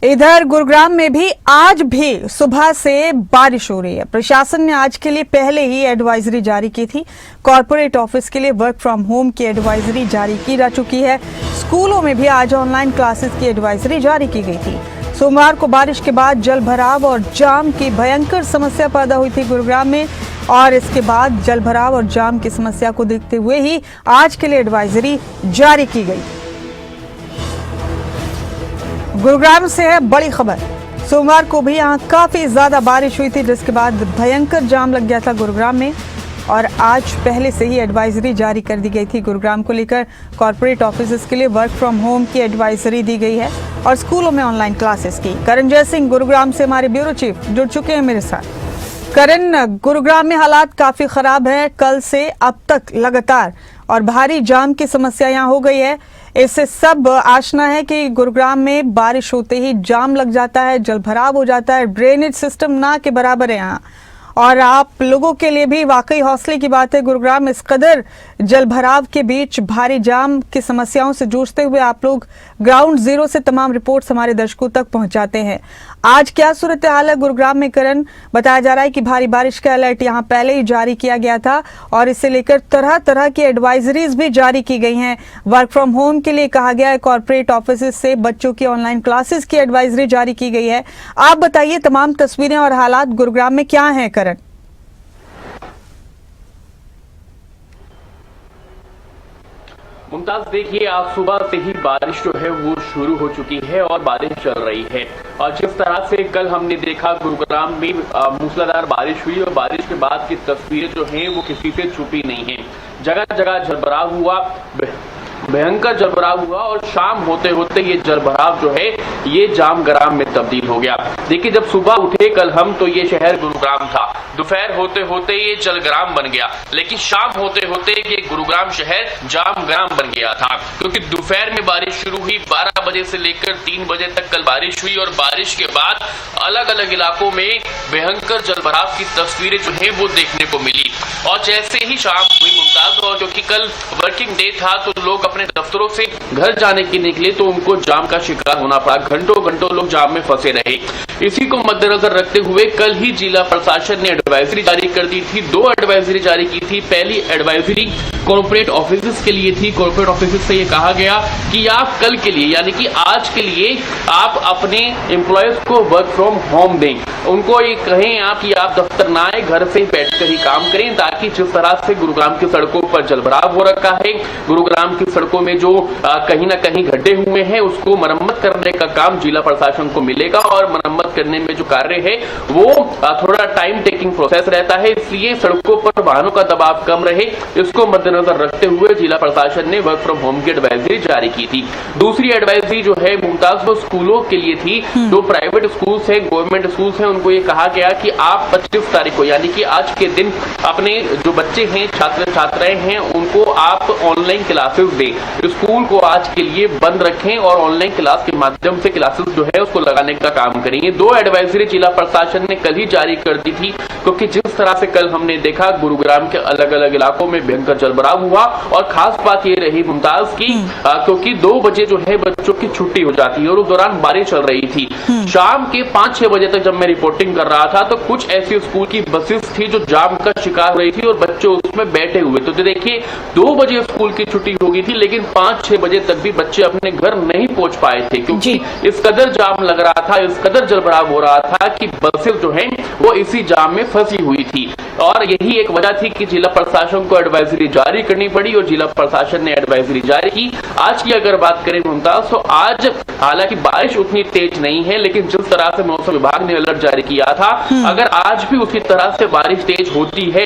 इधर गुरुग्राम में भी आज भी सुबह से बारिश हो रही है। प्रशासन ने आज के लिए पहले ही एडवाइजरी जारी की थी। कॉर्पोरेट ऑफिस के लिए वर्क फ्रॉम होम की एडवाइजरी जारी की जा चुकी है। स्कूलों में भी आज ऑनलाइन क्लासेस की एडवाइजरी जारी की गई थी। सोमवार को बारिश के बाद जल भराव और जाम की भयंकर समस्या पैदा हुई थी गुरुग्राम में, और इसके बाद जल भराव और जाम की समस्या को देखते हुए ही आज के लिए एडवाइजरी जारी की गई। गुरुग्राम से है बड़ी खबर। सोमवार को भी यहाँ काफी ज्यादा बारिश हुई थी, जिसके बाद भयंकर जाम लग गया था गुरुग्राम में, और आज पहले से ही एडवाइजरी जारी कर दी गई थी। गुरुग्राम को लेकर कॉर्पोरेट ऑफिस के लिए वर्क फ्रॉम होम की एडवाइजरी दी गई है और स्कूलों में ऑनलाइन क्लासेस की। करण जय सिंह गुरुग्राम से हमारे ब्यूरो चीफ जुड़ चुके हैं मेरे साथ। करण, गुरुग्राम में हालात काफी खराब है कल से अब तक लगातार, और भारी जाम की समस्या यहाँ हो गई है। इससे सब आशना है कि गुरुग्राम में बारिश होते ही जाम लग जाता है, जल भराव हो जाता है, ड्रेनेज सिस्टम ना के बराबर है यहाँ। और आप लोगों के लिए भी वाकई हौसले की बात है, गुरुग्राम इस कदर जल भराव के बीच भारी जाम की समस्याओं से जूझते हुए आप लोग ग्राउंड जीरो से तमाम रिपोर्ट्स हमारे दर्शकों तक पहुंचाते हैं। आज क्या सूरत हाल है गुरुग्राम में करण? बताया जा रहा है कि भारी बारिश का अलर्ट यहाँ पहले ही जारी किया गया था और इसे लेकर तरह तरह की एडवाइजरीज भी जारी की गई हैं। वर्क फ्रॉम होम के लिए कहा गया है, कॉर्पोरेट ऑफिस से बच्चों की ऑनलाइन क्लासेस की एडवाइजरी जारी की गई है। आप बताइए तमाम तस्वीरें और हालात गुरुग्राम में क्या है करण? मुमताज, देखिए आज सुबह से ही बारिश जो है वो शुरू हो चुकी है और बारिश चल रही है। और जिस तरह से कल हमने देखा गुरुग्राम में मूसलाधार बारिश हुई और बारिश के बाद की तस्वीरें जो हैं वो किसी से छुपी नहीं है। जगह जगह जलभराव हुआ, भयंकर जलभराव हुआ, और शाम होते होते ये जलभराव जो है ये जाम ग्राम में तब्दील हो गया। देखिए जब सुबह उठे कल हम तो ये शहर गुरुग्राम था, दोपहर होते होते ये जलग्राम बन गया, लेकिन शाम होते होते ये गुरुग्राम शहर जाम ग्राम बन गया था, क्योंकि दोपहर में बारिश शुरू हुई। 12 बजे से लेकर 3 बजे तक कल बारिश हुई और बारिश के बाद अलग अलग इलाकों में भयंकर जलभराव की तस्वीरें जो है वो देखने को मिली। और जैसे ही शाम हुई मुमताज, और क्योंकि कल वर्किंग डे था तो लोग अपने दफ्तरों से घर जाने के निकले तो उनको जाम का शिकार होना पड़ा। घंटों घंटों लोग जाम में फंसे रहे। इसी को मद्देनजर रखते हुए कल ही जिला प्रशासन ने एडवाइजरी जारी कर दी थी। 2 एडवाइजरी जारी की थी। पहली एडवाइजरी कॉर्पोरेट ऑफिस के लिए थी। कॉर्पोरेट ऑफिस से ये कहा गया कि आप कल के लिए यानी कि आज के लिए आप अपने एम्प्लॉयज को वर्क फ्रॉम होम दें। उनको ये कहें आप कि आप दफ्तर ना आए, घर से बैठकर ही काम करें, ताकि जिस तरह से गुरुग्राम की सड़कों पर जलभराव हो रखा है, गुरुग्राम की सड़कों में जो कहीं ना कहीं गड्ढे हुए हैं उसको मरम्मत करने का काम जिला प्रशासन को मिलेगा। और मरम्मत करने में जो कार्य है वो थोड़ा टाइम टेकिंग प्रोसेस रहता है, इसलिए सड़कों पर वाहनों का दबाव कम रहे, इसको मद्देनजर रखते हुए जिला प्रशासन ने वर्क फ्रॉम होम की एडवाइजरी जारी की थी। दूसरी एडवाइजरी जो है मुमताज वो स्कूलों के लिए थी। जो प्राइवेट स्कूल्स हैं, गवर्नमेंट स्कूल्स हैं, उनको ये कहा गया कि आप 25 तारीख को यानी कि आज के दिन अपने जो बच्चे हैं, छात्र छात्राएं हैं, उनको आप ऑनलाइन क्लासेस दें। स्कूल को आज के लिए बंद रखें और ऑनलाइन क्लास के माध्यम से क्लासेस जो है उसको लगाने का काम करेंगे। 2 एडवाइजरी जिला प्रशासन ने कल ही जारी कर दी थी, क्योंकि जिस तरह से कल हमने देखा गुरुग्राम के अलग अलग इलाकों में भयंकर जलभराव हुआ। और खास बात ये रही मुमताज की क्योंकि 2 बजे जो है बच्चों की छुट्टी हो जाती है और उस दौरान बारिश चल रही थी। शाम के 5-6 बजे तक जब मैं रिपोर्टिंग कर रहा था तो कुछ ऐसी स्कूल की बसेस थी जो जाम का शिकार हो रही थी और बच्चे उसमें बैठे हुए। तो देखिए 2 बजे स्कूल की छुट्टी हो गई थी, लेकिन 5-6 बजे तक भी बच्चे अपने घर नहीं पहुंच पाए थे, क्योंकि इस कदर जाम लग रहा था, इस कदर जलभराव हो रहा था कि बसेस जो हैं वो इसी जाम में फंसी हुई थी। और यही एक वजह थी कि जिला प्रशासन को एडवाइजरी जारी करनी पड़ी और जिला प्रशासन ने एडवाइजरी जारी की। आज की अगर बात करें मुमताज, तो आज हालांकि बारिश उतनी तेज नहीं है, लेकिन जिस तरह से मौसम विभाग ने अलर्ट जारी किया था, अगर आज भी उसी तरह से बारिश तेज होती है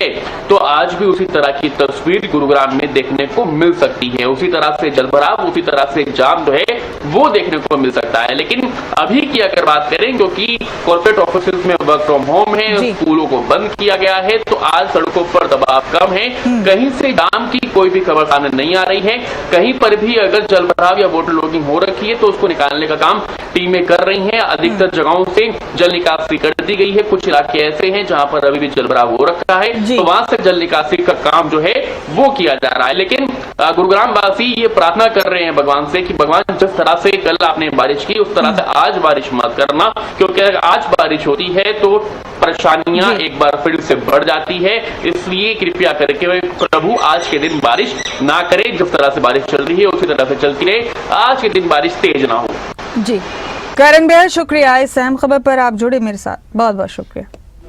तो आज भी उसी तरह की तस्वीर गुरुग्राम में देखने को मिल सकती है। उसी तरह से जलभराव, उसी तरह से जाम जो है वो देखने को मिल सकता है। लेकिन अभी की अगर बात करें, क्योंकि कॉर्पोरेट ऑफिस में वर्क फ्रॉम होम है, स्कूलों को बंद किया गया है, तो आज सड़कों पर दबाव कम है। कहीं से जाम की कोई भी खबर सामने नहीं आ रही है। कहीं पर भी अगर जलभराव या वाटर लॉगिंग हो रखी है तो उसको निकालने का काम टीमें कर रही हैं। अधिकतर जगहों से जल निकासी कर दी गई है। कुछ इलाके ऐसे हैं जहां पर अभी भी जलभराव हो रखा है, तो वहां से जल निकासी का काम जो है वो किया जा रहा है। लेकिन गुरुग्राम वासी ये प्रार्थना कर रहे हैं भगवान से कि भगवान जिस तरह से कल आपने बारिश की उस तरह से आज बारिश मत करना, क्योंकि अगर आज बारिश होती है तो परेशानियां एक बार फिर से बढ़ जाती है। इसलिए कृपया करके प्रभु आज के दिन बारिश ना करे, जिस तरह से बारिश चल रही है उसी तरह से चलती रहे, आज के दिन बारिश तेज ना हो। जी करण बेहद शुक्रिया, इस अहम खबर पर आप जुड़े मेरे साथ, बहुत बहुत शुक्रिया।